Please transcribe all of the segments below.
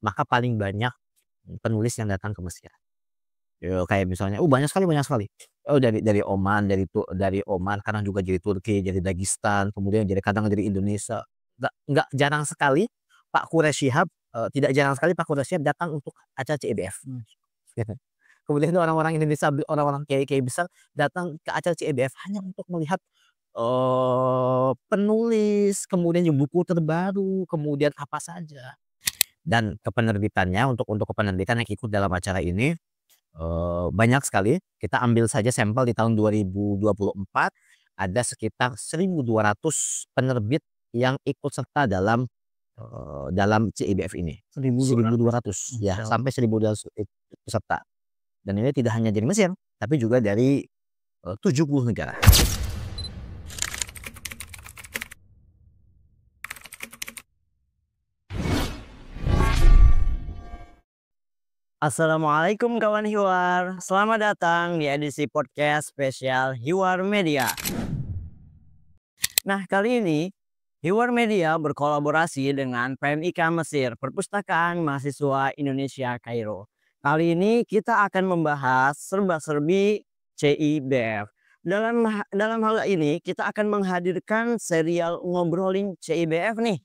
maka paling banyak penulis yang datang ke Mesir. Kayak misalnya, banyak sekali. Dari Oman, dari Oman, kadang juga dari Turki, dari Dagestan, kemudian kadang dari Indonesia. Nggak jarang sekali Pak Quraisy Shihab, tidak jarang sekali Pak Quraisy Shihab datang untuk acara CIBF. Gitu. Kemudian orang-orang Indonesia, orang-orang kiai-kiai besar datang ke acara CIBF hanya untuk melihat penulis, kemudian buku terbaru, kemudian apa saja. Dan untuk kepenerbitan yang ikut dalam acara ini banyak sekali. Kita ambil saja sampel di tahun 2024 ada sekitar 1.200 penerbit yang ikut serta dalam CIBF ini. 1.200 ya, sampai 1.200 peserta. Dan ini tidak hanya dari Mesir, tapi juga dari 70 negara. Assalamualaikum kawan Hiwar, selamat datang di edisi podcast spesial Hiwar Media. Nah, kali ini Hiwar Media berkolaborasi dengan PMIK Mesir, Perpustakaan Mahasiswa Indonesia Kairo. Kali ini kita akan membahas serba-serbi CIBF. Dalam hal ini kita akan menghadirkan serial ngobrolin CIBF nih.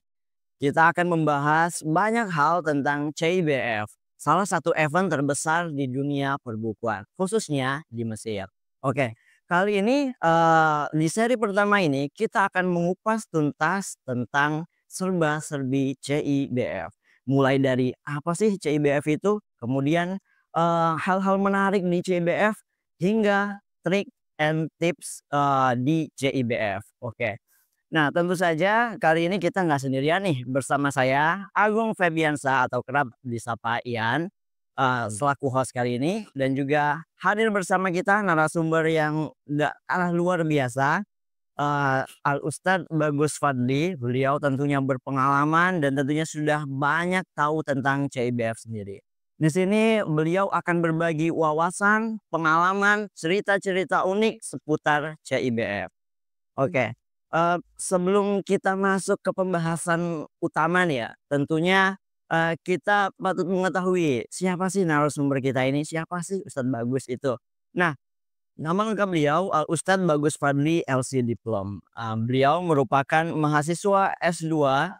Kita akan membahas banyak hal tentang CIBF. Salah satu event terbesar di dunia perbukuan, khususnya di Mesir. Oke, kali ini di seri pertama ini kita akan mengupas tuntas tentang serba-serbi CIBF. Mulai dari apa sih CIBF itu, kemudian hal-hal menarik di CIBF, hingga trik and tips di CIBF. Oke. Nah, tentu saja kali ini kita nggak sendirian nih. Bersama saya Agung Febiansa atau kerap disapa Ian selaku host kali ini, dan juga hadir bersama kita narasumber yang nggak kalah luar biasa, Al Ustadz Bagus Fadli. Beliau tentunya berpengalaman dan tentunya sudah banyak tahu tentang CIBF sendiri. Di sini beliau akan berbagi wawasan, pengalaman, cerita-cerita unik seputar CIBF. Oke. Sebelum kita masuk ke pembahasan utama nih ya, tentunya kita patut mengetahui siapa sih narasumber kita ini, siapa sih Ustadz Bagus itu. Nah, nama lengkap beliau Ustadz Bagus Fadli LC Diplom. Beliau merupakan mahasiswa S2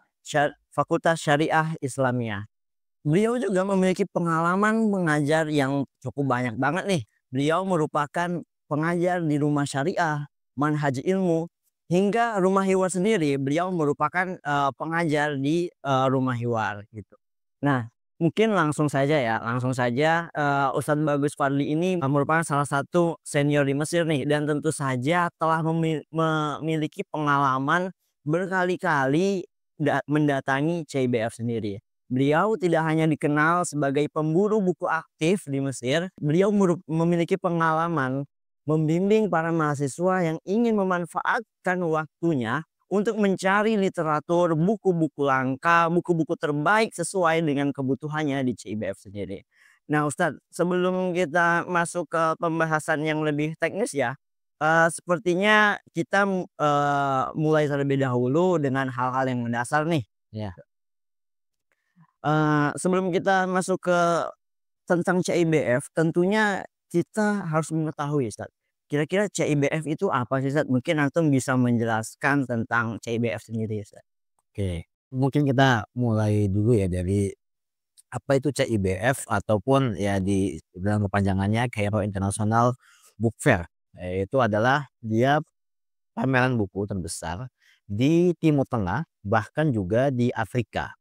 Fakultas Syariah Islamiyah. Beliau juga memiliki pengalaman mengajar yang cukup banyak banget nih. Beliau merupakan pengajar di Rumah Syariah, Manhaj Ilmu, hingga Rumah Hiwar sendiri. Beliau merupakan pengajar di Rumah Hiwar gitu. Nah, mungkin langsung saja Ustadz Bagus Fadli ini merupakan salah satu senior di Mesir nih, dan tentu saja telah memiliki pengalaman berkali-kali mendatangi CIBF sendiri. Beliau tidak hanya dikenal sebagai pemburu buku aktif di Mesir, beliau memiliki pengalaman membimbing para mahasiswa yang ingin memanfaatkan waktunya untuk mencari literatur, buku-buku langka, buku-buku terbaik sesuai dengan kebutuhannya di CIBF sendiri. Nah Ustadz, sebelum kita masuk ke pembahasan yang lebih teknis ya, sepertinya kita mulai terlebih dahulu dengan hal-hal yang mendasar nih. Ya. Sebelum kita masuk ke tentang CIBF, tentunya kita harus mengetahui Ustadz, kira-kira CIBF itu apa sih Ustadz? Mungkin antum bisa menjelaskan tentang CIBF sendiri Ustadz. Oke, mungkin kita mulai dulu ya dari apa itu CIBF, ataupun ya di dalam kepanjangannya Cairo International Book Fair. Itu adalah dia pameran buku terbesar di Timur Tengah, bahkan juga di Afrika.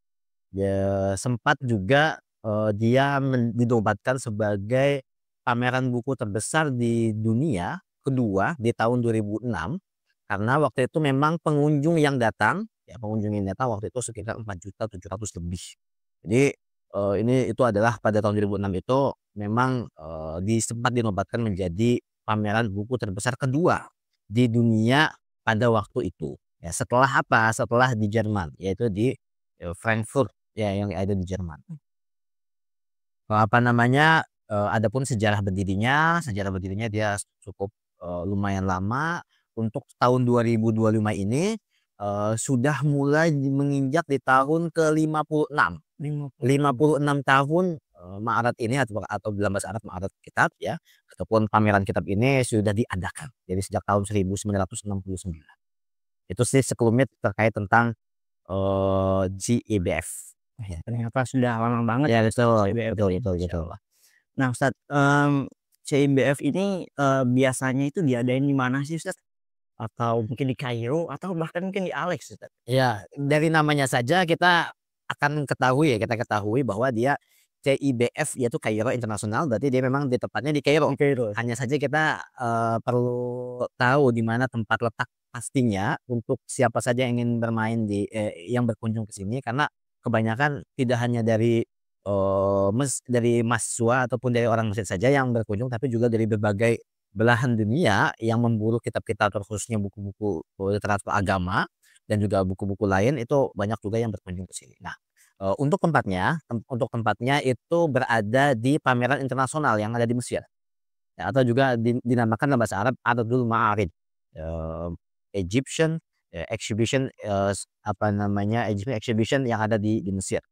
Ya, sempat juga dia dinobatkan sebagai pameran buku terbesar di dunia kedua di tahun 2006, karena waktu itu memang pengunjung yang datang waktu itu sekitar 4.700.000 lebih. Jadi itu adalah pada tahun 2006 itu memang sempat dinobatkan menjadi pameran buku terbesar kedua di dunia pada waktu itu. Ya, setelah apa? Setelah di Jerman, yaitu di Frankfurt ya, yang ada di Jerman. Adapun sejarah berdirinya dia cukup lumayan lama. Untuk tahun 2025 ini sudah mulai menginjak di tahun ke-56. 56 tahun, Ma'arad ini atau dalam bahasa Arab Ma'arad Kitab ya, ataupun pameran kitab ini sudah diadakan. Jadi sejak tahun 1969. Itu sih sekelumit terkait tentang, GIBF. Ya, ternyata sudah lama banget Ya betul, CIBF betul ini, betul Masya betul. Allah. Nah Ustadz, CIBF ini, biasanya itu diadain di mana sih Ustadz? Atau mungkin di Kairo atau bahkan mungkin di Alex Ustadz? Ya, dari namanya saja kita akan ketahui ya, kita ketahui bahwa dia CIBF yaitu Kairo International, berarti dia memang di tepatnya di Di Kairo. Kairo. Hanya saja kita, perlu tahu di mana tempat letak pastinya untuk siapa saja yang ingin bermain yang berkunjung ke sini, karena kebanyakan tidak hanya dari, dari mahasiswa ataupun dari orang Mesir saja yang berkunjung, tapi juga dari berbagai belahan dunia yang memburu kitab-kitab, terkhususnya buku-buku literatur agama dan juga buku-buku lain, itu banyak juga yang berkunjung ke sini. Nah, untuk tempatnya itu berada di pameran internasional yang ada di Mesir, ya, atau juga dinamakan dalam bahasa Arab Ardul Ma'arij, eee, Egyptian, exhibition, Egyptian exhibition yang ada di Mesir.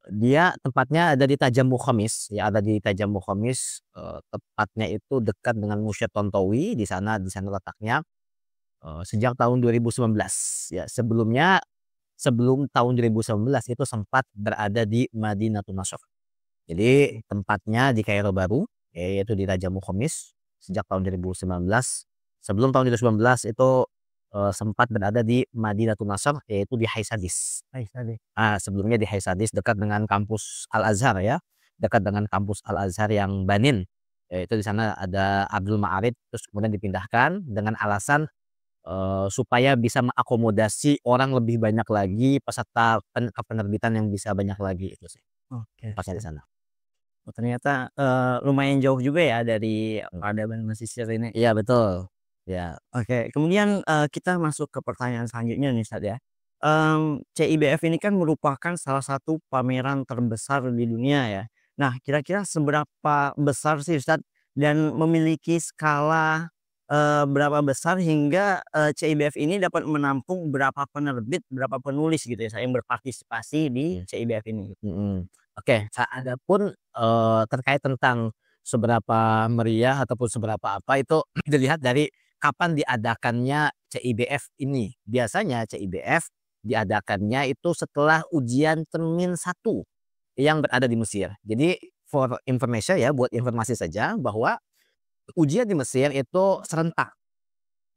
Dia tempatnya ada di Tajammu Khamis, ya ada di Tajammu Khamis, tepatnya itu dekat dengan Musyad Tontowi, di sana letaknya, sejak tahun 2019 ya. Sebelum tahun 2019 itu sempat berada di Madinatun Nashr. Jadi tempatnya di Kairo baru, yaitu di Tajammu Khamis sejak tahun 2019. Sebelum tahun 2019 itu, sempat berada di Madinatun Nashr, yaitu di Haisadis. Baik tadi. Sebelumnya di Haisadis dekat dengan kampus Al-Azhar ya, dekat dengan kampus Al-Azhar yang Banin, yaitu di sana ada Abdul Ma'arij, terus kemudian dipindahkan dengan alasan, supaya bisa mengakomodasi orang lebih banyak lagi, peserta penerbitan yang bisa banyak lagi, itu sih Oke tempatnya di siap. sana. Oh ternyata, lumayan jauh juga ya dari Mmm. peradaban Mesir ini. Iya betul, ya. Oke, kemudian, kita masuk ke pertanyaan selanjutnya nih Ustadz ya. CIBF ini kan merupakan salah satu pameran terbesar di dunia ya. Nah, kira-kira seberapa besar sih Ustadz dan memiliki skala, berapa besar hingga, CIBF ini dapat menampung berapa penerbit, berapa penulis gitu ya, yang berpartisipasi di Iya. CIBF ini? Mhm. Oke, adapun, terkait tentang seberapa meriah ataupun seberapa apa itu dilihat dari kapan diadakannya CIBF ini. Biasanya CIBF diadakannya itu setelah ujian Termin 1 yang berada di Mesir. Jadi for information ya, buat informasi saja bahwa ujian di Mesir itu serentak.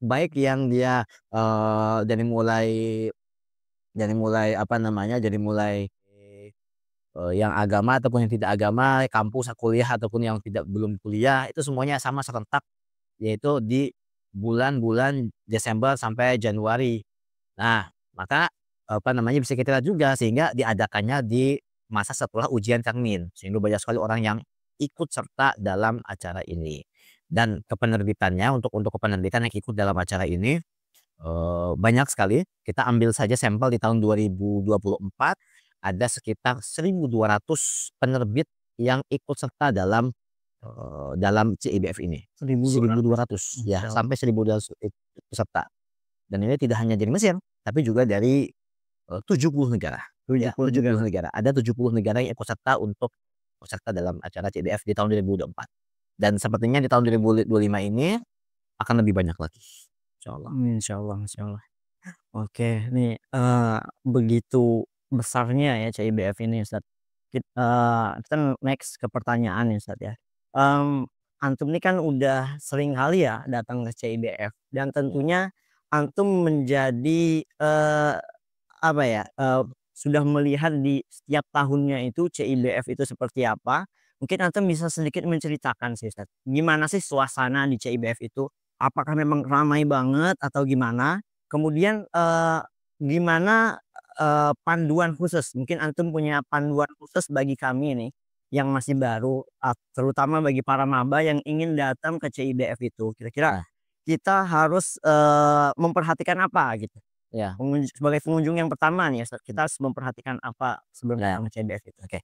Baik yang dia, dari mulai apa namanya, dari mulai yang agama ataupun yang tidak agama, kampus, kuliah ataupun yang belum kuliah, itu semuanya sama serentak, yaitu di bulan-bulan Desember sampai Januari. Nah, maka, apa namanya, bisa kita lihat juga sehingga diadakannya di masa setelah ujian termin, sehingga banyak sekali orang yang ikut serta dalam acara ini. Dan kepenerbitannya, untuk kepenerbitan yang ikut dalam acara ini, banyak sekali. Kita ambil saja sampel di tahun 2024 ada sekitar 1.200 penerbit yang ikut serta dalam CIBF ini. 1.200. 1.200 ya, Masya Allah. sampai 1.200 peserta. Dan ini tidak hanya dari Mesir, tapi juga dari, 70 negara. Ya, 70 70 negara. negara. Ada 70 negara yang ikut serta dalam acara CIBF di tahun 2024. Dan sepertinya di tahun 2025 ini akan lebih banyak lagi, insyaallah. Insyaallah insyaallah. Oke, nih, begitu besarnya ya CIBF ini Ustadz. Kita next ke pertanyaan nih Ustadz ya. Antum ini kan udah sering kali ya datang ke CIBF dan tentunya antum menjadi, apa ya, sudah melihat di setiap tahunnya itu CIBF itu seperti apa. Mungkin antum bisa sedikit menceritakan sih Ustadz, gimana sih suasana di CIBF itu? Apakah memang ramai banget atau gimana? Kemudian, gimana, panduan khusus, mungkin antum punya panduan khusus bagi kami nih, yang masih baru, terutama bagi para maba yang ingin datang ke CIBF itu. Kira-kira Nah, kita harus, memperhatikan apa gitu? ya. Sebagai pengunjung yang pertama nih ya, kita harus memperhatikan apa sebelum Nah, datang ke CIBF itu? oke.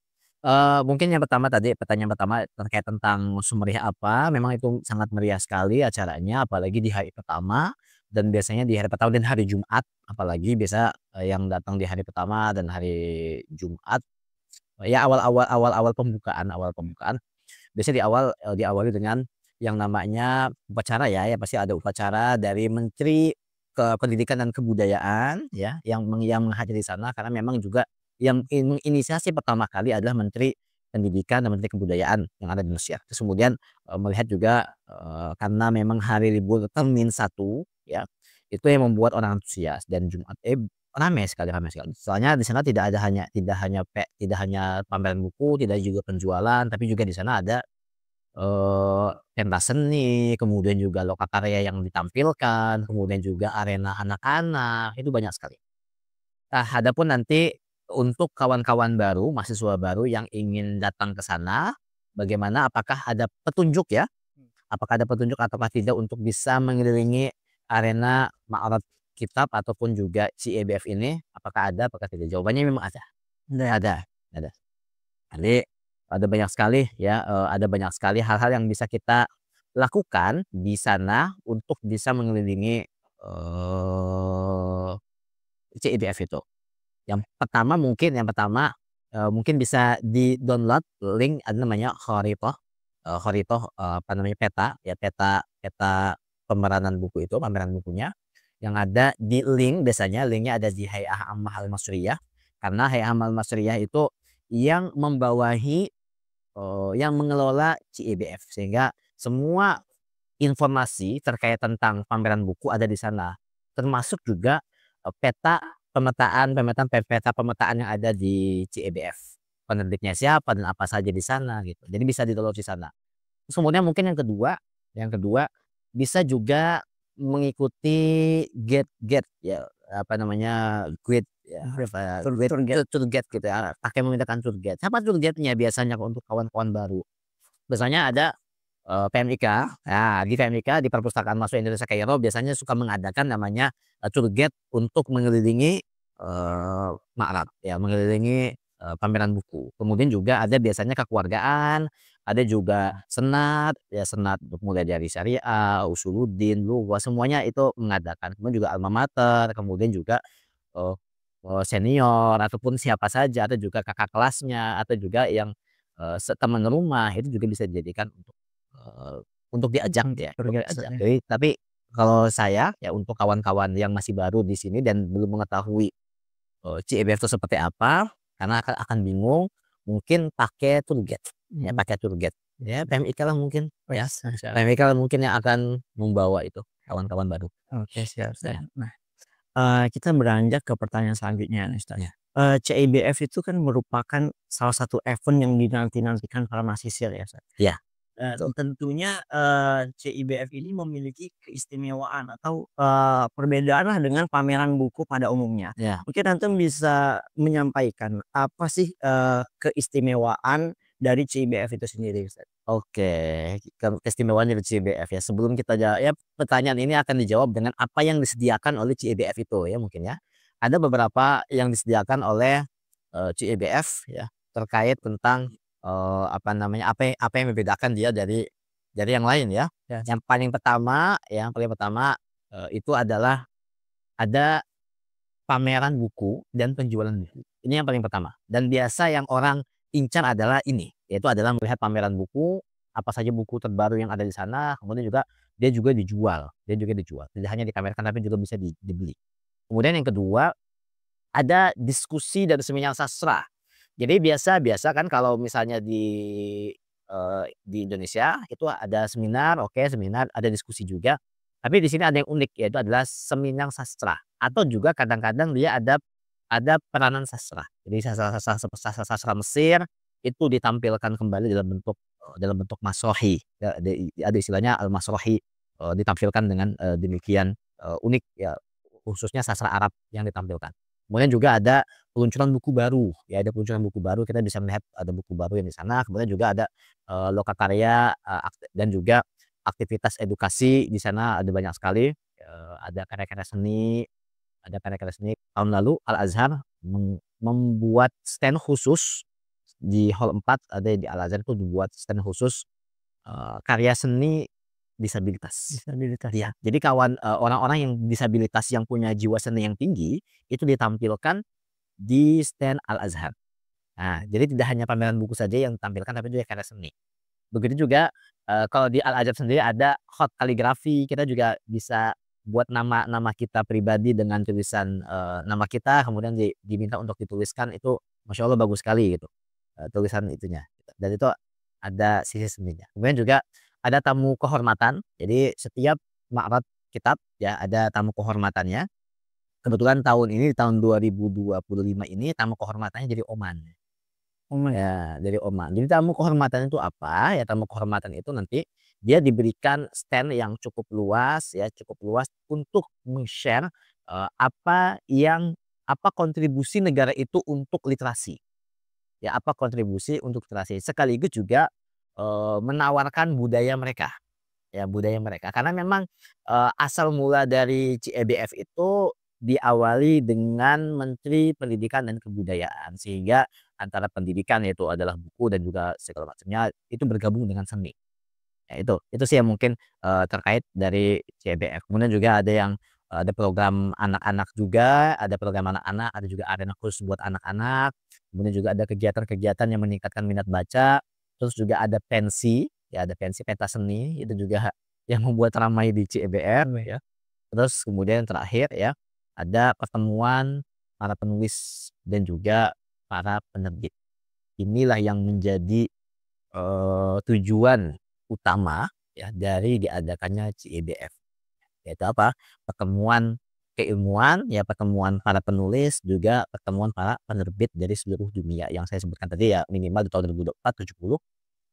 Mungkin yang pertama tadi, pertanyaan pertama terkait tentang semeriah apa, memang itu sangat meriah sekali acaranya, apalagi di hari pertama, dan biasanya di hari pertama dan hari Jumat, apalagi biasa, yang datang di hari pertama dan hari Jumat, Ya awal pembukaan biasanya diawali dengan yang namanya upacara ya pasti ada upacara dari Menteri Pendidikan dan Kebudayaan ya yang menghadiri sana karena memang juga yang menginisiasi pertama kali adalah Menteri Pendidikan dan Menteri Kebudayaan yang ada di Mesir. Terus kemudian melihat juga karena memang hari libur Termin 1 ya itu yang membuat orang antusias dan ramai sekali. Soalnya di sana tidak hanya pameran buku, tidak juga penjualan, tapi juga di sana ada pentas seni, kemudian juga lokakarya yang ditampilkan, kemudian juga arena anak-anak, itu banyak sekali. Nah, adapun nanti untuk kawan-kawan baru, mahasiswa baru yang ingin datang ke sana, bagaimana apakah ada petunjuk ya? Apakah ada petunjuk ataukah tidak untuk bisa mengelilingi arena Ma'rad Kitab ataupun juga CIBF ini? Apakah ada, apakah tidak? Jawabannya memang ada. Ada. Jadi ada banyak sekali ya, ada banyak sekali hal-hal yang bisa kita lakukan di sana untuk bisa mengelilingi CIBF itu. Yang pertama mungkin bisa di-download link ada namanya kharitoh, apa namanya, peta ya, peta peta pemeranan buku itu, pameran bukunya, yang ada di biasanya linknya ada di Hay'ah Ammah Al-Masriyah, karena Hay'ah Ammah Al-Masriyah itu yang membawahi, yang mengelola CIBF, sehingga semua informasi terkait tentang pameran buku ada di sana, termasuk juga peta pemetaan yang ada di CIBF, penerbitnya siapa dan apa saja di sana gitu, jadi bisa di-download di sana. Terus kemudian mungkin yang kedua bisa juga mengikuti gate ya, apa namanya, guide ya, tour guide gitu ya, pakai menggunakan tour guide. Siapa tour guide-nya biasanya untuk kawan-kawan baru? Biasanya ada PMIK. Nah, di PMIK, di Perpustakaan Mahasiswa Indonesia Kairo biasanya suka mengadakan namanya tour guide untuk mengelilingi Ma'rad ya, mengelilingi pameran buku. Kemudian juga ada biasanya kekeluargaan, ada juga senat ya, senat mulai dari syariah, usuluddin, lughah, semuanya itu mengadakan. Kemudian juga alma mater, kemudian juga eee senior ataupun siapa saja, atau juga kakak kelasnya, atau juga yang teman rumah, itu juga bisa dijadikan untuk diajak ya, untuk diajak. Jadi tapi kalau saya ya untuk kawan-kawan yang masih baru di sini dan belum mengetahui CIBF itu seperti apa, karena akan bingung, mungkin pakai tour guide, ya pakai tour guide. Ya PMIK lah mungkin ya, PMIK lah mungkin yang akan membawa itu kawan-kawan baru. Oke, siap, Ya. siap. Nah, kita beranjak ke pertanyaan selanjutnya nih, Ustaz. Ya. CIBF itu kan merupakan salah satu event yang dinanti-nantikan para mahasiswa ya, Ustaz. Ya. Tentunya, CIBF ini memiliki keistimewaan atau, perbedaan lah dengan pameran buku pada umumnya. Ya. Mungkin antum bisa menyampaikan apa sih, keistimewaan dari CIBF itu sendiri, Ustaz? Oke, keistimewaan dari CIBF ya. Sebelum kita ya pertanyaan ini akan dijawab dengan apa yang disediakan oleh CIBF itu ya mungkin ya. Ada beberapa yang disediakan oleh CIBF ya terkait tentang apa namanya, apa yang membedakan dia dari yang lain ya. Ya. Yang paling pertama itu adalah ada pameran buku dan penjualan buku. Ini yang paling pertama. Dan biasa yang orang incar adalah ini, yaitu adalah melihat pameran buku, apa saja buku terbaru yang ada di sana, kemudian juga dia juga dijual. Tidak hanya dipamerkan tapi juga bisa dibeli. Kemudian yang kedua, ada diskusi dan seminar sastra. Jadi biasa kan kalau misalnya di Indonesia itu ada seminar, oke, seminar, ada diskusi juga. Tapi di sini ada yang unik, yaitu adalah seminar sastra atau juga kadang-kadang dia ada peranan sastra. Jadi sastra Mesir itu ditampilkan kembali dalam bentuk masrohi. Ya, ada istilahnya al-masrohi, ditampilkan dengan demikian unik ya, khususnya sastra Arab yang ditampilkan. Kemudian juga ada peluncuran buku baru, ya ada peluncuran buku baru, kita bisa melihat ada buku baru yang di sana. Kemudian juga ada lokakarya dan juga aktivitas edukasi di sana ada banyak sekali. Ada karya-karya seni. Tahun lalu Al-Azhar membuat stand khusus di hall 4, ada di Al-Azhar itu dibuat stand khusus karya seni disabilitas. Ya, jadi orang-orang yang disabilitas yang punya jiwa seni yang tinggi itu ditampilkan di stand Al-Azhar. Nah, jadi tidak hanya pameran buku saja yang ditampilkan tapi juga karya seni. Begitu juga, kalau di Al Azhar sendiri ada hot kaligrafi, kita juga bisa buat nama-nama kita pribadi dengan tulisan, nama kita kemudian diminta untuk dituliskan itu Masya Allah bagus sekali gitu, tulisan itunya gitu. Dan itu ada sisi seninya. Kemudian juga ada tamu kehormatan, jadi setiap ma'rad kitab ya ada tamu kehormatannya. Kebetulan tahun ini, di tahun 2025 ini tamu kehormatannya jadi Oman. Oh my. Ya, dari Oman. Jadi tamu kehormatan itu apa? Ya tamu kehormatan itu nanti dia diberikan stand yang cukup luas ya, cukup luas untuk meng-share, apa kontribusi negara itu untuk literasi. Ya, apa kontribusi untuk literasi. Sekaligus juga, menawarkan budaya mereka. Ya, budaya mereka. Karena memang, asal mula dari CEBF itu diawali dengan Menteri Pendidikan dan Kebudayaan, sehingga antara pendidikan yaitu adalah buku dan juga segala macamnya itu bergabung dengan seni. Ya itu sih yang mungkin, terkait dari CEBF. Kemudian juga ada yang, ada program anak-anak juga, ada program anak-anak, ada juga arena khusus buat anak-anak, kemudian juga ada kegiatan-kegiatan yang meningkatkan minat baca, terus juga ada pensi, ya ada pensi pentas seni, itu juga yang membuat ramai di CEBF Oke. ya. Terus kemudian terakhir ya, ada pertemuan para penulis dan juga para penerbit. Inilah yang menjadi, tujuan utama ya dari diadakannya CEBF, yaitu apa? Pertemuan keilmuan, ya pertemuan para penulis, juga pertemuan para penerbit dari seluruh dunia yang saya sebutkan tadi ya minimal di tahun 2024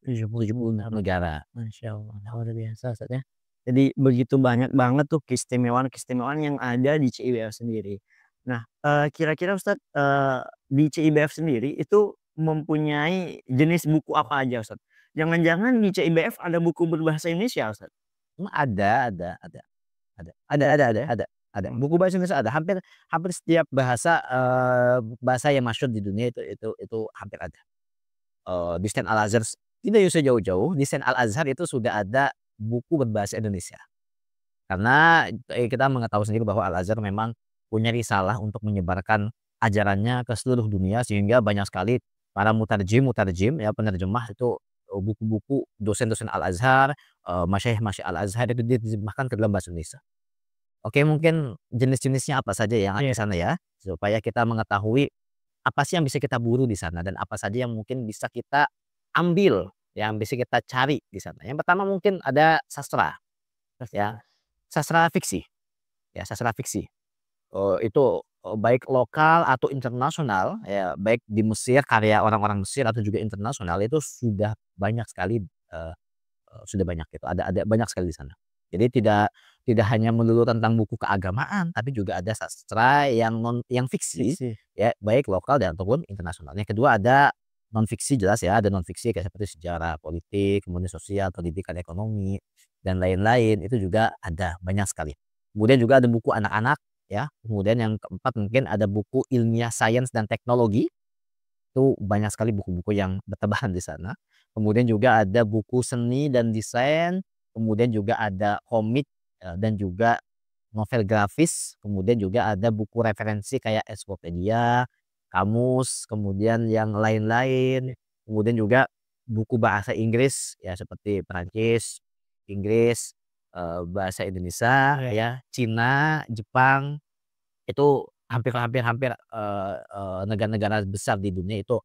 70 Benar. negara. Masya Allah, luar biasa Ustaz ya. Jadi begitu banyak banget tuh keistimewaan-keistimewaan yang ada di CIBF sendiri. Nah, kira-kira Ustaz, di CIBF sendiri itu mempunyai jenis buku apa aja Ustaz? Jangan-jangan di CIBF ada buku berbahasa Indonesia Ustaz? Ada. Buku bahasa Indonesia ada, hampir hampir setiap bahasa, bahasa yang masyhur di dunia itu hampir ada. Di Stand Al Azhar tidak usah jauh-jauh, di Stand Al Azhar itu sudah ada buku berbahasa Indonesia. Karena, kita mengetahui sendiri bahwa Al Azhar memang punya risalah untuk menyebarkan ajarannya ke seluruh dunia sehingga banyak sekali para mutarjim ya penerjemah itu, buku-buku dosen-dosen Al Azhar, masyayikh-masyayikh Al Azhar itu diterjemahkan ke dalam bahasa Indonesia. Oke, mungkin jenis-jenisnya apa saja yang ada Iya. di sana ya, supaya kita mengetahui apa sih yang bisa kita buru di sana dan apa saja yang mungkin bisa kita ambil, yang bisa kita cari di sana. Yang pertama mungkin ada sastra, ya, sastra fiksi, ya sastra fiksi. Itu, baik lokal atau internasional, ya baik di Mesir karya orang-orang Mesir atau juga internasional itu sudah banyak sekali, sudah banyak gitu, ada banyak sekali di sana. Jadi tidak tidak hanya melulu tentang buku keagamaan, tapi juga ada sastra yang fiksi, Fiksi. ya baik lokal dan ataupun internasional. Yang kedua ada non fiksi jelas ya, ada non fiksi kayak seperti sejarah, politik, kemudian sosial, pendidikan, ekonomi, dan lain-lain, itu juga ada, banyak sekali. Kemudian juga ada buku anak-anak ya, kemudian yang keempat mungkin ada buku ilmiah sains dan teknologi. Itu banyak sekali buku-buku yang bertebaran di sana. Kemudian juga ada buku seni dan desain, kemudian juga ada komik, dan juga novel grafis, kemudian juga ada buku referensi kayak ensiklopedia, kamus, kemudian yang lain-lain, kemudian juga buku bahasa Inggris ya seperti Perancis, Inggris, bahasa Indonesia Oke. ya, Cina, Jepang. Itu hampir, negara-negara besar di dunia itu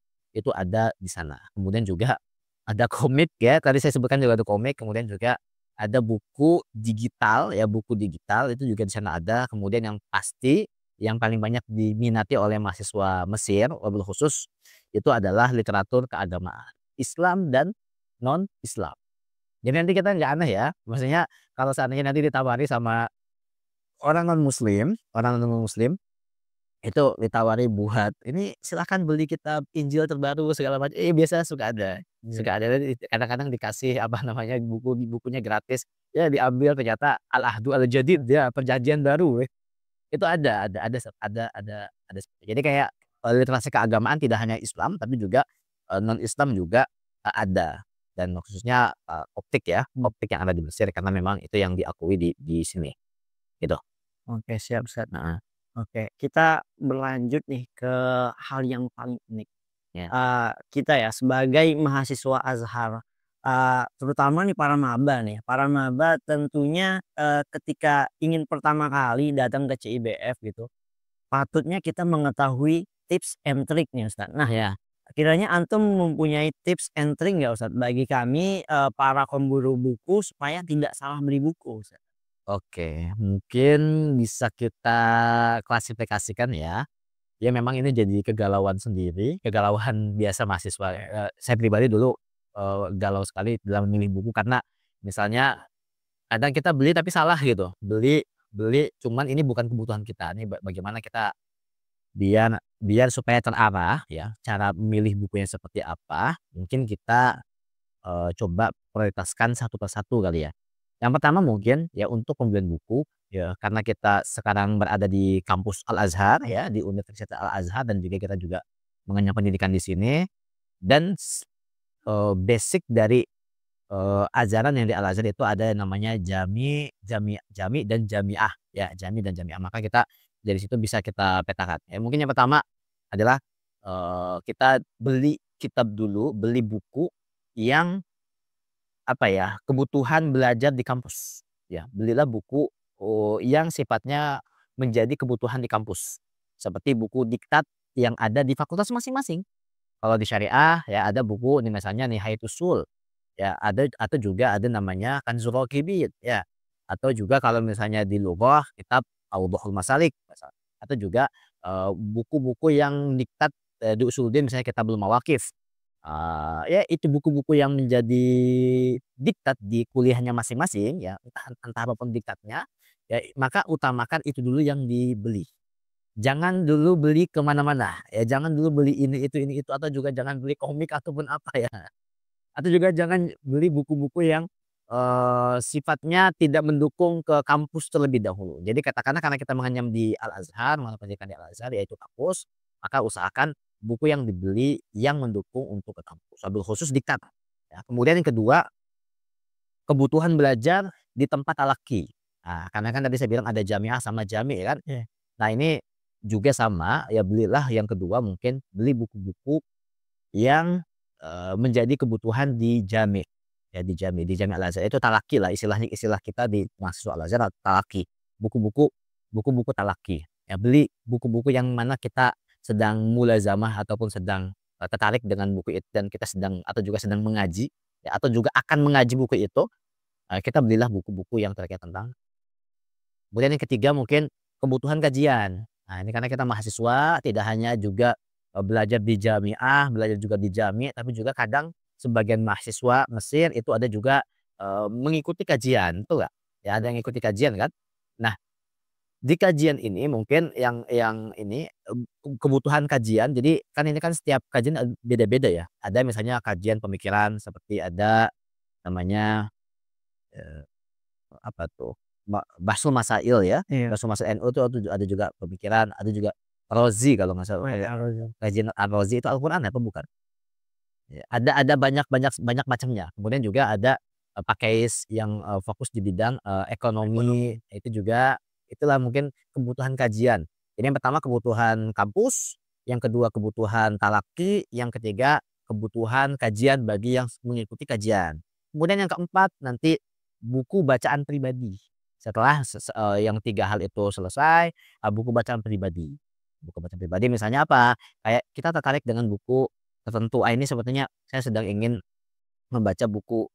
ada di sana. Kemudian juga ada komik ya, tadi saya sebutkan juga ada komik, kemudian juga ada buku digital ya, buku digital itu juga di sana ada. Kemudian yang pasti yang paling banyak diminati oleh mahasiswa Mesir, wabil khusus itu adalah literatur keagamaan, Islam dan non-Islam. Jadi nanti kita nggak aneh ya, maksudnya kalau seandainya nanti ditawari sama orang non muslim itu ditawari buat, "Ini silahkan beli kitab Injil terbaru," segala macam, biasa Iya. suka ada kadang-kadang dikasih apa namanya, bukunya gratis, ya diambil ternyata Al-Ahdu Al-Jadid ya, perjanjian baru itu ada jadi kayak, literasi keagamaan tidak hanya Islam tapi juga, non-Islam juga, ada dan khususnya, optik ya, Mmm. optik yang ada di Mesir karena memang itu yang diakui di sini, gitu. Oke, siap Ustaz. Heeh. Oke, kita berlanjut nih ke hal yang paling unik. Ya. kita ya sebagai mahasiswa Azhar, terutama nih para maba tentunya, ketika ingin pertama kali datang ke CIBF gitu, patutnya kita mengetahui tips and trick nih Ustadz. Nah, Ya. kiranya antum mempunyai tips and trick nggak Ustadz bagi kami, para pemburu buku supaya tidak salah beli buku Ustadz? Oke, mungkin bisa kita klasifikasikan ya. Ya memang ini jadi kegalauan sendiri, kegalauan biasa mahasiswa, saya pribadi dulu, galau sekali dalam memilih buku karena misalnya kadang kita beli tapi salah gitu, beli beli cuman ini bukan kebutuhan kita, ini bagaimana kita biar biar supaya terarah ya, cara memilih bukunya seperti apa, mungkin kita coba prioritaskan satu per satu kali ya. Yang pertama mungkin ya untuk pembelian buku, ya karena kita sekarang berada di kampus Al-Azhar ya, di Universitas Al-Azhar dan juga kita juga mengenyam pendidikan di sini dan basic dari, ajaran yang di Al-Azhar itu ada yang namanya jami dan jamiah ya, jami dan jamiah. Maka kita dari situ bisa kita petakan. Ya mungkin yang pertama adalah, kita beli kitab dulu, beli buku yang apa ya, kebutuhan belajar di kampus, ya. Belilah buku, yang sifatnya menjadi kebutuhan di kampus. Seperti buku diktat yang ada di fakultas masing-masing. Kalau di syariah, ya ada buku nih misalnya Nihayatus Sul, ya ada atau juga ada namanya Kanzul Raqibin, ya. Atau juga kalau misalnya di lughah kitab Awdahul Masalik, atau juga, buku-buku yang diktat, di Usuluddin misalnya Kitabul Mawaqif. Ya itu buku-buku yang menjadi diktat di kuliahnya masing-masing ya, entah apa pun diktatnya, ya maka utamakan itu dulu yang dibeli. Jangan dulu beli ke mana-mana, ya jangan dulu beli ini itu, atau juga jangan beli komik ataupun apa ya. Atau juga jangan beli buku-buku yang, sifatnya tidak mendukung ke kampus terlebih dahulu. Jadi katakanlah karena kita mengenyam di Al-Azhar, mengenyam pendidikan di Al-Azhar yaitu kampus, maka usahakan buku yang dibeli yang mendukung untuk ke kampus, wabil khusus diktat. Ya, kemudian yang kedua, kebutuhan belajar di tempat talaki. Nah, karena kan tadi saya bilang ada jamiah sama jami kan. Iya. Nah ini juga sama, ya belilah yang kedua mungkin beli buku-buku yang, menjadi kebutuhan di jami, ya di jami Al-Azhar itu talaki lah istilahnya, istilah kita di mahasiswa Al-Azhar talaki, buku-buku buku-buku talaki. Ya beli buku-buku yang mana kita sedang mulazamah ataupun sedang, tertarik dengan buku itu dan kita sedang atau juga sedang mengaji, ya atau juga akan mengaji buku itu, kita belilah buku-buku yang terkait tentang. Kemudian yang ketiga mungkin kebutuhan kajian. Nah ini karena kita mahasiswa tidak hanya juga, belajar di jamiah, belajar juga di jami, tapi juga kadang sebagian mahasiswa Mesir itu ada juga, mengikuti kajian, betul nggak? Ya ada yang ngikuti kajian kan. Nah di kajian ini mungkin yang ini, kebutuhan kajian jadi kan ini kan setiap kajian, beda-beda ya. Ada misalnya kajian pemikiran seperti ada namanya, eee apa tuh, Bahsul Masail ya, Iya. Bahsul Masail NU tuh ada juga pemikiran, ada juga Razi kalau nggak salah, Oh ya, harus. kajian Ar-Razi itu Al-Quran apa bukan? Ya, ada banyak banyak banyak macamnya. Kemudian juga ada, pakais yang, fokus di bidang, ekonomi, Ekonomi. itu juga itulah mungkin kebutuhan kajian. Jadi yang pertama kebutuhan kampus, yang kedua kebutuhan talaki, yang ketiga kebutuhan kajian bagi yang mengikuti kajian. Kemudian yang keempat nanti buku bacaan pribadi. Setelah yang 3 hal itu selesai, buku bacaan pribadi. Buku bacaan pribadi misalnya apa, kayak kita tertarik dengan buku tertentu, ini sepertinya saya sedang ingin membaca buku,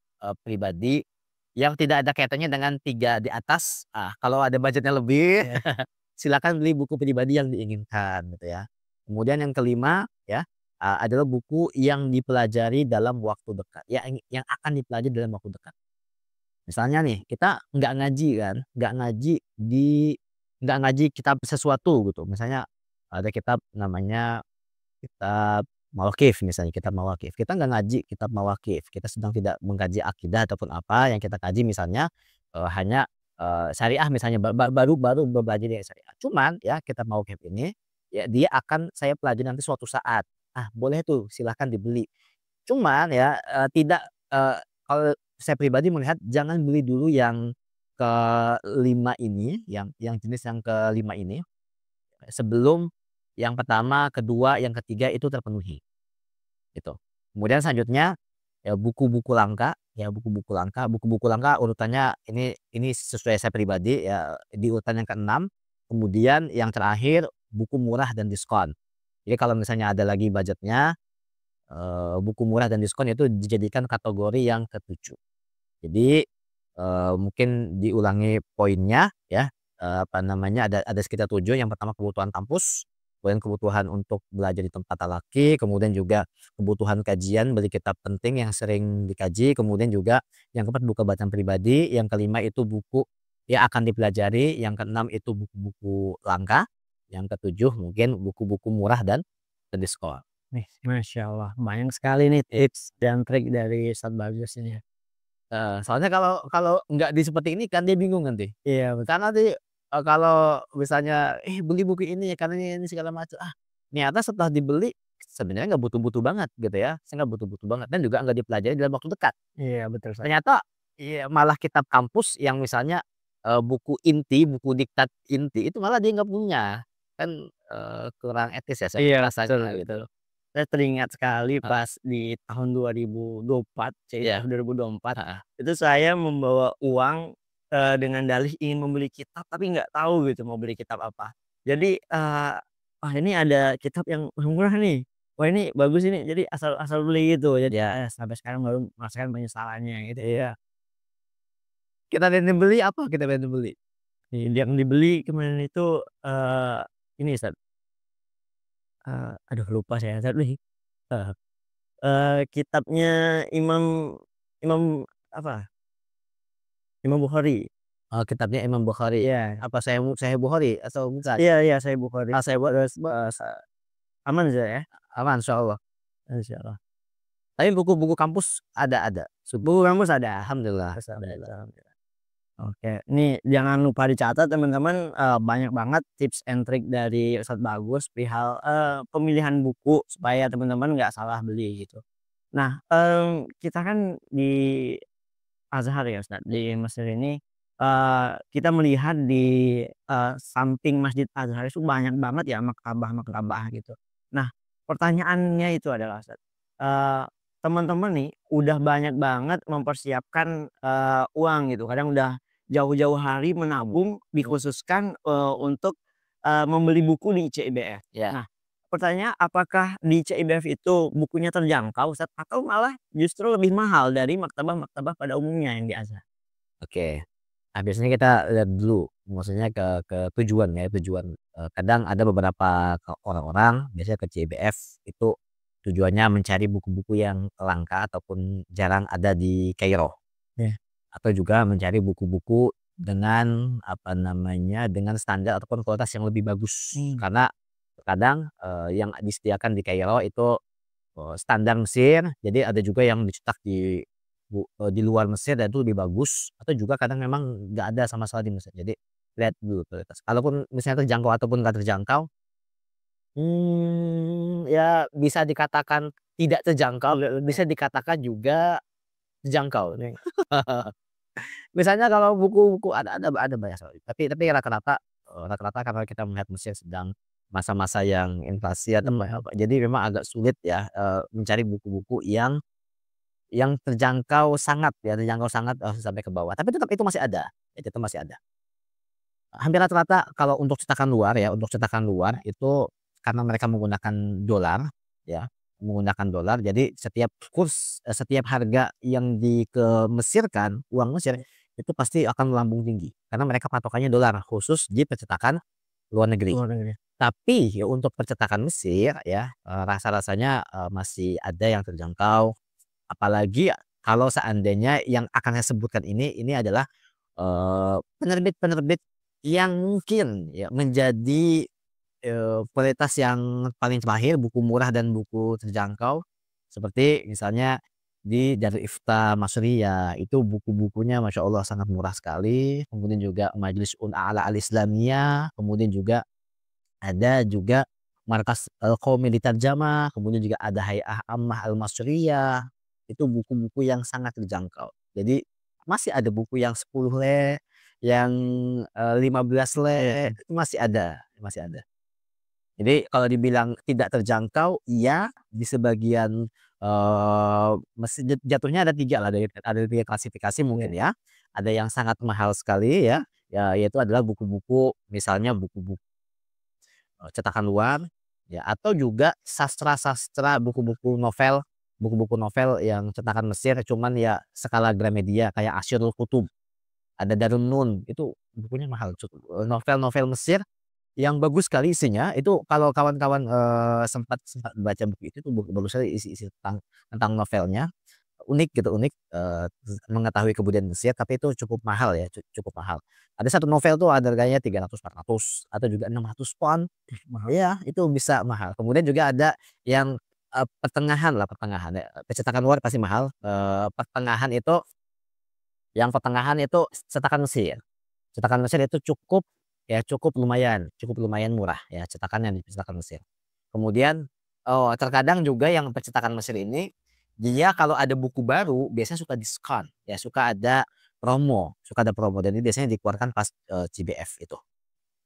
pribadi yang tidak ada kaitannya dengan 3 di atas, kalau ada budgetnya lebih Iya. silakan beli buku pribadi yang diinginkan gitu ya. Kemudian yang kelima ya, adalah buku yang dipelajari dalam waktu dekat, ya yang akan dipelajari dalam waktu dekat. Misalnya nih, kita nggak ngaji kan, nggak ngaji kitab sesuatu gitu, misalnya ada kitab namanya kitab Mawaqif misalnya, kitab Mawaqif. Kita nggak ngaji kitab Mawaqif, kita sedang tidak mengkaji akidah ataupun apa, yang kita kaji misalnya, hanya, syariah misalnya, baru baru belajar dari syariah. Cuman ya kitab Mawaqif ini, ya dia akan saya pelajari nanti suatu saat. Boleh tuh silahkan dibeli. Cuman ya, tidak, kalau saya pribadi melihat jangan beli dulu yang kelima ini, yang jenis yang kelima ini, sebelum yang pertama, kedua, yang ketiga itu terpenuhi. gitu. Kemudian selanjutnya, ya buku-buku langka, buku-buku langka urutannya ini sesuai saya pribadi ya, di urutan yang keenam. Kemudian yang terakhir buku murah dan diskon. Jadi kalau misalnya ada lagi budgetnya, buku murah dan diskon itu dijadikan kategori yang ketujuh. Jadi, mungkin diulangi poinnya ya, apa namanya, ada sekitar 7. Yang pertama kebutuhan kampus, kemudian kebutuhan untuk belajar di tempat laki, kemudian juga kebutuhan kajian, beli kitab penting yang sering dikaji, kemudian juga yang keempat buku bacaan pribadi, yang kelima itu buku yang akan dipelajari, yang keenam itu buku-buku langka, yang ketujuh mungkin buku-buku murah dan diskon. Nih, Masya Allah, banyak sekali nih tips dan trik dari Ustadz Bagus ini ya. Soalnya kalau kalau nggak seperti ini kan dia bingung nanti. Iya betul. Karena kalau misalnya, beli buku ini ya karena ini segala macam, ternyata setelah dibeli sebenarnya nggak butuh-butuh banget gitu ya, saya nggak butuh-butuh banget dan juga nggak dipelajari dalam waktu dekat. Iya betul Ustadz. Ternyata, iya malah kitab kampus yang misalnya, buku inti, buku diktat inti itu malah dia nggak punya. Kan, kurang etis ya saya Iya betul rasanya betul. gitu. Saya teringat sekali Heeh, pas di tahun 2024, iya, 2024, heeh. itu saya membawa uang, dengan dalih ingin membeli kitab tapi nggak tahu gitu mau beli kitab apa. Jadi, wah ini ada kitab yang murah nih, wah ini bagus ini, jadi asal asal beli gitu. Jadi, Ya, sampai sekarang baru merasakan penyesalannya gitu. iya. Kita yang beli apa kita yang beli? Yang dibeli kemarin itu, ini Ustaz, aduh lupa saya Ustaz nih, heeh, kitabnya Imam Imam apa, Imam Bukhari. Oh, kitabnya Imam Bukhari. Iya Apa Sahih Bukhari atau bukan? iya iya, Sahih Bukhari. Sahih Terus, Bukhari aman Ustaz ya? aman insyaallah. Insyaallah. Tapi buku-buku kampus ada. Buku kamus ada? Alhamdulillah Terus ada. alhamdulillah alhamdulillah. Oke, nih jangan lupa dicatat teman-teman, banyak banget tips and trik dari Ustadz Bagus perihal, pemilihan buku supaya teman-teman nggak salah beli gitu. Nah, kita kan di Azhar ya Ustadz, di Mesir ini, kita melihat di, samping Masjid Azhar itu banyak banget ya maktabah-maktabah gitu. Nah, pertanyaannya itu adalah Ustadz, teman-teman nih udah banyak banget mempersiapkan, uang gitu, kadang udah jauh-jauh hari menabung dikhususkan, untuk, membeli buku di CIBF. Ya, Nah, pertanyaan apakah di CIBF itu bukunya terjangkau Ustadz, atau malah justru lebih mahal dari maktabah-maktabah pada umumnya yang di Azhar? oke. Nah, biasanya kita lihat dulu, maksudnya ke tujuan ya, tujuan. Kadang ada beberapa orang-orang biasanya ke CBF itu tujuannya mencari buku-buku yang langka ataupun jarang ada di Kairo, Ya. atau juga mencari buku-buku dengan, apa namanya, dengan standar ataupun kualitas yang lebih bagus. Mmm. Karena terkadang, yang disediakan di Kairo itu, standar Mesir, jadi ada juga yang dicetak di luar Mesir dan itu lebih bagus, atau juga kadang memang nggak ada sama sekali di Mesir. Jadi lihat dulu prioritas. Kalaupun misalnya terjangkau ataupun nggak terjangkau, ya bisa dikatakan tidak terjangkau, bisa dikatakan juga terjangkau nih. Misalnya kalau buku-buku ada banyak sekali, tapi rata-rata karena kita melihat Mesir sedang masa-masa yang inflasi atau apa, jadi memang agak sulit ya, mencari buku-buku yang terjangkau sangat, sampai ke bawah, tapi tetap itu masih ada, itu masih ada. Hampir rata-rata kalau untuk cetakan luar ya, untuk cetakan luar itu karena mereka menggunakan dolar ya, menggunakan dolar, jadi setiap harga yang Mesirkan, uang Mesir, itu pasti akan melambung tinggi, karena mereka patokannya dolar, khusus di percetakan luar negeri. Luar negeri. Tapi ya untuk percetakan Mesir ya, rasa-rasanya, masih ada yang terjangkau. Apalagi kalau seandainya yang akan saya sebutkan ini adalah, penerbit-penerbit yang mungkin ya menjadi, kualitas yang paling terakhir, buku murah dan buku terjangkau. Seperti misalnya di Darul Ifta Masriya, itu buku-bukunya Masya Allah sangat murah sekali. Kemudian juga Majlis A'la Al-Islamiyah, kemudian juga ada juga Markas Qaumi Litarjamah, kemudian juga ada Hay'ah Ammah Al-Masriyah, itu buku-buku yang sangat terjangkau. Jadi masih ada buku yang 10 le, yang, 15 Iya. le, itu masih ada, masih ada. Jadi kalau dibilang tidak terjangkau, iya, di sebagian, jatuhnya ada 3 lah, ada 3 klasifikasi mungkin Iya. ya. Ada yang sangat mahal sekali ya, yaitu adalah buku-buku, misalnya buku-buku, cetakan luar, ya, atau juga sastra-sastra, buku-buku novel yang cetakan Mesir cuman ya skala Gramedia kayak Asyirul Kutub, ada Darun Nun, itu bukunya mahal, novel-novel Mesir yang bagus sekali isinya. Itu kalau kawan-kawan, sempat sempat baca buku itu tuh bagus sekali isi-isi tentang novelnya, unik gitu, unik, mengetahui kebudayaan Mesir, tapi itu cukup mahal ya, cukup mahal. Ada satu novel tuh harganya 300, 400 atau juga 600 pound. Mahal. Iya, itu bisa mahal. Kemudian juga ada yang, pertengahan lah, pertengahan ya, cetakan luar pasti mahal, pertengahan itu, yang pertengahan itu cetakan Mesir. Cetakan Mesir itu cukup, ya cukup lumayan murah ya, cetakan yang di cetakan Mesir. Kemudian, terkadang juga yang percetakan Mesir ini, dia kalau ada buku baru biasanya suka diskon, ya suka ada promo dan ini biasanya dikeluarkan pas, CBF itu.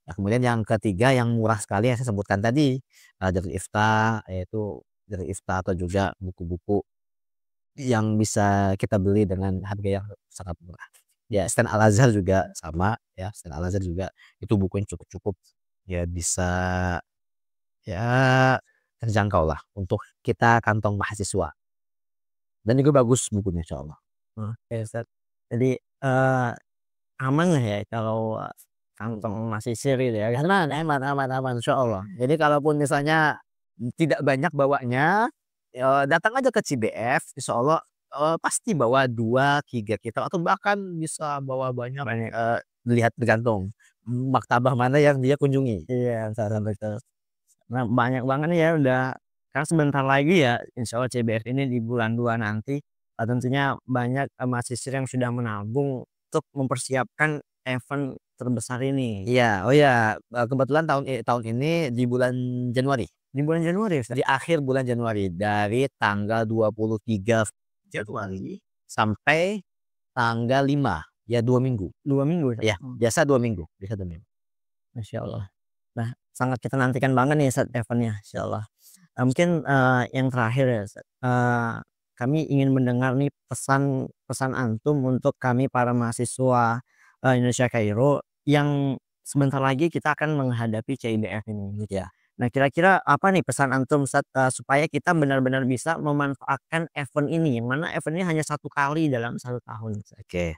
Nah, kemudian yang ketiga yang murah sekali yang saya sebutkan tadi, Darul Ifta, yaitu Darul Ifta atau juga buku-buku yang bisa kita beli dengan harga yang sangat murah. Ya, Stand Al Azhar juga sama ya, Stand Al Azhar juga itu bukunya cukup-cukup, ya bisa, ya terjangkau lah untuk kita kantong mahasiswa dan juga bagus bukunya insyaallah. Oke, Ustaz. Jadi, aman lah ya kalau, kantong masih siri ya kan? Aman aman aman aman insyaallah. Jadi kalaupun misalnya tidak banyak bawanya, datang aja ke CBF insyaallah, pasti bawa 2 3 kitab atau bahkan bisa bawa banyak, Banyak. lihat tergantung maktabah mana yang dia kunjungi. Iya, Ustaz, betul. Nah, banyak banget nih ya udah kan sebentar lagi ya insya Allah CBF ini di bulan 2 nanti, tentunya banyak, mahasiswa yang sudah menabung untuk mempersiapkan event terbesar ini. Iya, oh ya, kebetulan tahun ini di bulan Januari, Di bulan Januari, Ustaz? di akhir bulan Januari, dari tanggal 23 Januari sampai tanggal 5, ya 2 minggu. 2 minggu, Ustaz? Ya, biasa 2 minggu, biasa 2 minggu. Masya Allah. Nah, sangat kita nantikan banget nih Ustaz event-nya, insyaallah. Mungkin, yang terakhir ya Ustaz, kami ingin mendengar nih pesan antum untuk kami para mahasiswa, Indonesia Kairo yang sebentar lagi kita akan menghadapi CIBF ini gitu. Ya, Nah, kira-kira apa nih pesan antum Ustaz, supaya kita benar-benar bisa memanfaatkan event ini, yang mana event ini hanya 1 kali dalam 1 tahun Ustaz? oke.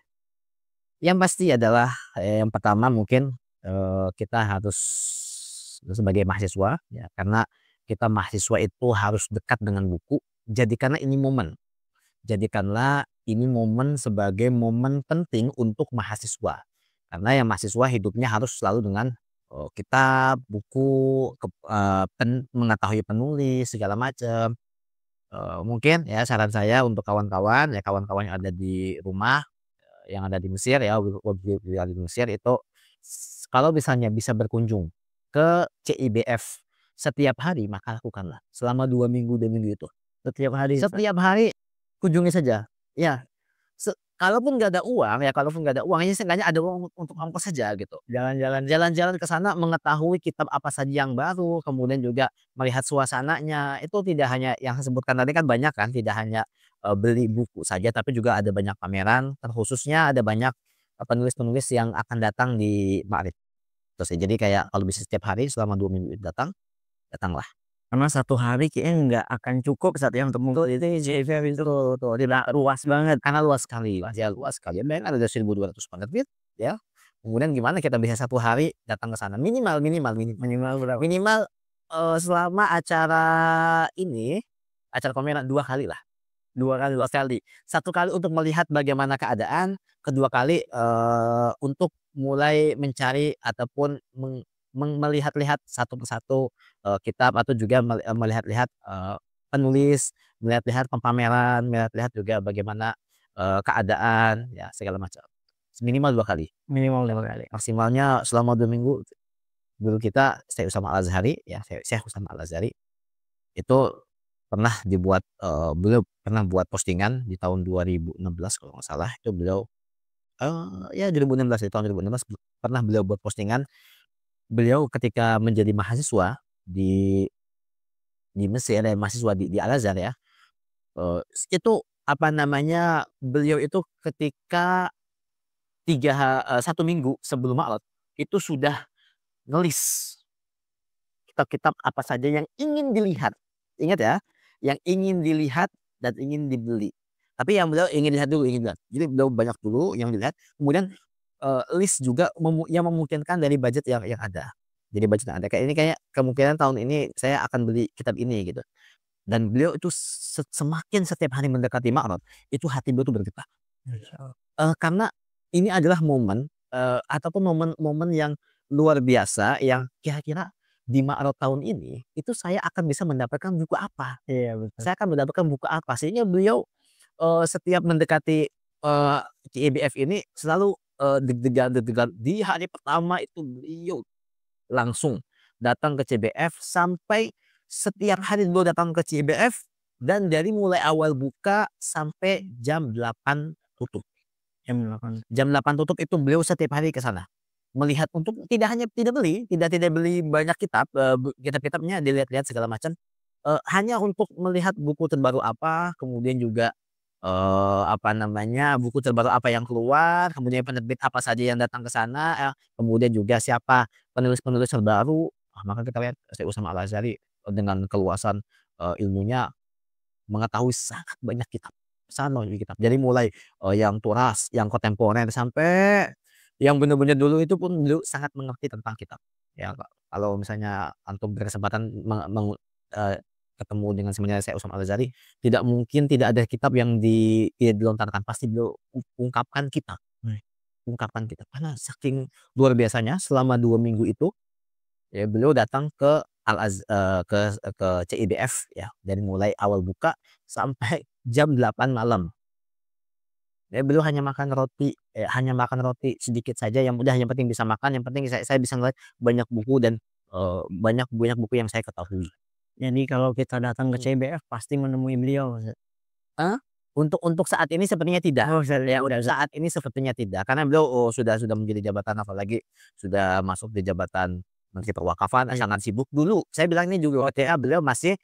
Yang pasti adalah, yang pertama mungkin, kita harus sebagai mahasiswa ya, karena kita mahasiswa itu harus dekat dengan buku, jadikanlah ini momen. Jadikanlah ini momen sebagai momen penting untuk mahasiswa. Karena yang mahasiswa hidupnya harus selalu dengan, kitab, buku, mengetahui penulis segala macam. Mungkin ya saran saya untuk kawan-kawan, ya kawan-kawan yang ada di rumah, yang ada di Mesir ya, yang ada di Mesir itu, kalau misalnya bisa berkunjung ke CIBF setiap hari maka lakukanlah selama 2 minggu itu. Setiap hari Ustaz? Setiap hari kunjungi saja, ya. Kalaupun nggak ada uang ya, kalaupun nggak ada uang ya seenggaknya ada uang untuk ongkos saja gitu. Jalan-jalan. Jalan-jalan ke sana mengetahui kitab apa saja yang baru, kemudian juga melihat suasananya. Itu tidak hanya yang saya sebutkan tadi kan banyak kan, tidak hanya, beli buku saja tapi juga ada banyak pameran, terkhususnya ada banyak, penulis-penulis yang akan datang di Ma'rif. Terus jadi kayak kalau bisa setiap hari selama 2 minggu itu datang, datanglah. Karena 1 hari kayaknya nggak akan cukup saat ya untuk mengikuti JFF itu tuh, tidak luas banget. Karena luas sekali, ya luas sekali. Bayangkan ada 1.200 square feet ya. Kemudian gimana kita bisa 1 hari datang ke sana, minimal minimal minimal Minimal berapa? minimal, selama acara ini, acara pameran 2 kali lah, 2 kali. 1 kali untuk melihat bagaimana keadaan, kedua kali, untuk mulai mencari ataupun melihat-lihat satu persatu, kitab atau juga melihat-lihat, penulis, melihat-lihat pameran, melihat-lihat juga bagaimana, keadaan, ya segala macam. Minimal 2 kali, Minimal 5 kali. maksimalnya selama 2 minggu. Guru kita Syekh Utsama Al-Azhari ya, Syekh Utsama Al-Azhari itu pernah dibuat, beliau pernah buat postingan di tahun 2016 kalau nggak salah, itu beliau, ya 2016, di tahun 2016 pernah beliau buat postingan, beliau ketika menjadi mahasiswa di Mesir dan mahasiswa di Al-Azhar ya. Itu apa namanya, beliau itu ketika 1 minggu sebelum Ma'raj itu sudah ngelis kitab-kitab apa saja yang ingin dilihat. Ingat ya, yang ingin dilihat dan ingin dibeli. Tapi yang beliau ingin lihat dulu, ingin lihat. Jadi beliau banyak dulu yang dilihat, kemudian list juga yang memungkinkan dari budget yang ada. Jadi budget yang ada kayak ini, kayak kemungkinan tahun ini saya akan beli kitab ini gitu. Dan beliau itu semakin setiap hari mendekati Ma'raj, itu hati beliau tuh bergetar. Karena ini adalah momen ataupun momen-momen yang luar biasa yang kira-kira di Ma'raj tahun ini itu saya akan bisa mendapatkan buku apa. Iya betul. Saya akan mendapatkan buku apa, sehingga beliau setiap mendekati CIBF ini selalu deg-degan di hari pertama itu beliau langsung datang ke CBF, sampai setiap hari beliau datang ke CBF dan dari mulai awal buka sampai jam 8 tutup. Jam 8 tutup itu beliau setiap hari ke sana. Melihat untuk tidak beli banyak kitab, kitab-kitabnya dilihat-lihat segala macam, hanya untuk melihat buku terbaru apa, kemudian juga apa namanya, buku terbaru apa yang keluar, kemudian penerbit apa saja yang datang ke sana, kemudian juga siapa penulis-penulis terbaru. Maka kita lihat Syekh Utsman Al-Atzhari dengan keluasan ilmunya mengetahui sangat banyak kitab, sangat banyak kitab. Jadi mulai yang turas, yang kontemporer, sampai yang benar-benar dulu itu pun beliau sangat mengerti tentang kitab. Ya kalau misalnya antum berkesempatan ketemu dengan sebenarnya Syekh Utsman Al-Atzhari, tidak mungkin tidak ada kitab yang dilontarkan, pasti beliau ungkapkan kitab. Ungkapkan kitab. Karena saking luar biasanya selama 2 minggu itu, ya beliau datang ke ke CIBF ya, dari mulai awal buka sampai jam 8 malam. Ya beliau hanya makan roti sedikit saja, yang udah yang penting bisa makan, yang penting saya bisa ngeliat banyak buku dan banyak banyak buku yang saya ketahui. Jadi kalau kita datang ke CBF pasti menemui beliau, Ustaz? Untuk saat ini sepertinya tidak. Oh, Ustaz, Ya udah. untuk saat ini sepertinya tidak, karena beliau sudah menjadi jabatan, apalagi sudah masuk di jabatan Menteri Perwakafan, sangat sibuk. Dulu saya bilang ini juga ketika beliau masih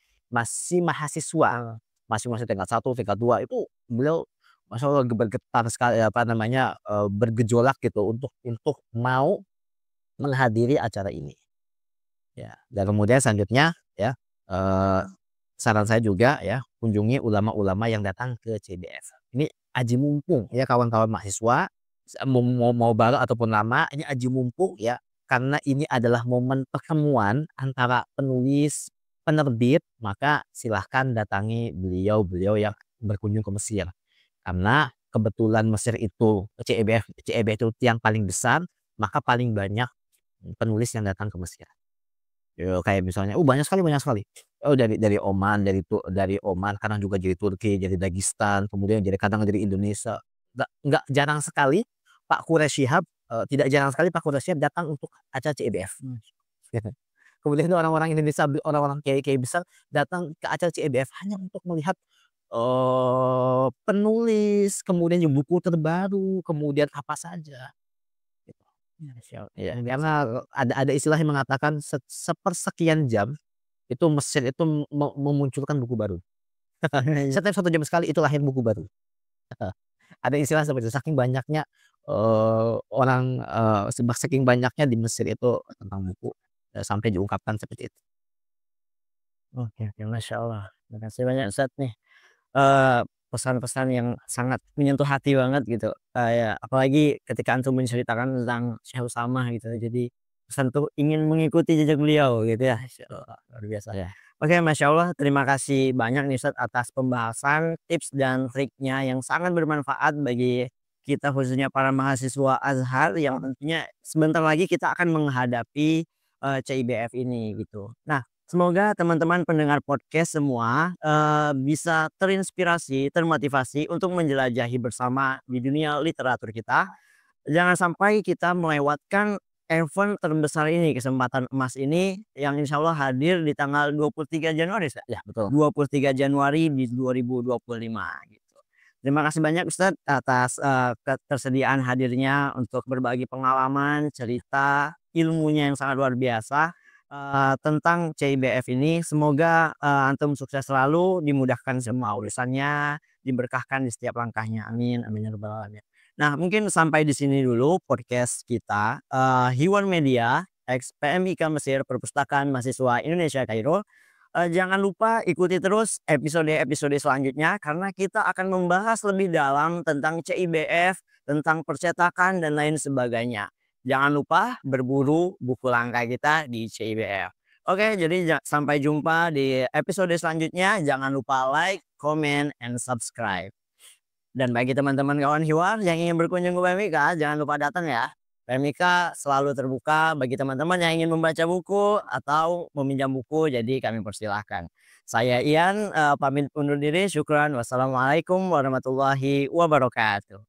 mahasiswa, masih tingkat 1, tingkat 2 itu beliau Masya Allah bergetar sekali, apa namanya, bergejolak gitu untuk mau menghadiri acara ini. Ya, dan kemudian selanjutnya ya, saran saya juga ya, kunjungi ulama-ulama yang datang ke CBF. Ini aji mumpung ya kawan-kawan mahasiswa, mau baru ataupun lama, ini aji mumpung ya, karena ini adalah momen pertemuan antara penulis, penerbit, maka silahkan datangi beliau-beliau yang berkunjung ke Mesir. Karena kebetulan Mesir itu CIBF itu yang paling besar, maka paling banyak penulis yang datang ke Mesir. Kayak misalnya, banyak sekali. Dari Oman, dari Oman, kadang juga dari Turki, dari Dagestan, kemudian kadang dari Indonesia. Nggak jarang sekali Pak Quraisy Shihab, tidak jarang sekali Pak Quraisy Shihab datang untuk acara CIBF. Gitu. Kemudian orang-orang Indonesia, orang-orang kiai-kiai besar datang ke acara CIBF hanya untuk melihat penulis, kemudian juga buku terbaru, kemudian apa saja. Iya, karena ada istilah yang mengatakan sepersekian jam itu Mesir itu memunculkan buku baru. Setiap 1 jam sekali itu lahir buku baru. Ada istilah seperti itu, saking banyaknya orang, saking banyaknya di Mesir itu tentang buku, sampai diungkapkan seperti itu. Oke, Masya Allah. Terima kasih banyak Ustaz nih. Pesan-pesan yang sangat menyentuh hati banget gitu, ya apalagi ketika antum menceritakan tentang Syekh Usamah gitu, jadi pesan tuh ingin mengikuti jejak beliau gitu ya, luar biasa. Ya. Oke, Masya Allah, terima kasih banyak nih Ustaz atas pembahasan, tips dan triknya yang sangat bermanfaat bagi kita, khususnya para mahasiswa Azhar yang tentunya sebentar lagi kita akan menghadapi CIBF ini gitu. Nah, semoga teman-teman pendengar podcast semua bisa terinspirasi, termotivasi untuk menjelajahi bersama di dunia literatur kita. Jangan sampai kita melewatkan event terbesar ini, kesempatan emas ini yang insya Allah hadir di tanggal 23 Januari. Ya, betul. 23 Januari di 2025 gitu. Terima kasih banyak Ustadz atas ketersediaan hadirnya untuk berbagi pengalaman, cerita, ilmunya yang sangat luar biasa. tentang CIBF ini. Semoga, antum sukses selalu, dimudahkan semua urusannya, diberkahkan di setiap langkahnya. Amin amin ya rabbal alamin. Nah, mungkin sampai di sini dulu podcast kita, Hiwan Media, ex PMIK Mesir, Perpustakaan Mahasiswa Indonesia Kairo. Jangan lupa ikuti terus episode-episode selanjutnya karena kita akan membahas lebih dalam tentang CIBF, tentang percetakan dan lain sebagainya. Jangan lupa berburu buku langka kita di CIBF. Oke, jadi sampai jumpa di episode selanjutnya. Jangan lupa like, comment, and subscribe. Dan bagi teman-teman kawan Hiwar yang ingin berkunjung ke PMIK, jangan lupa datang ya. PMIK selalu terbuka bagi teman-teman yang ingin membaca buku atau meminjam buku, jadi kami persilahkan. Saya Ian, pamit undur diri, syukran. Wassalamualaikum warahmatullahi wabarakatuh.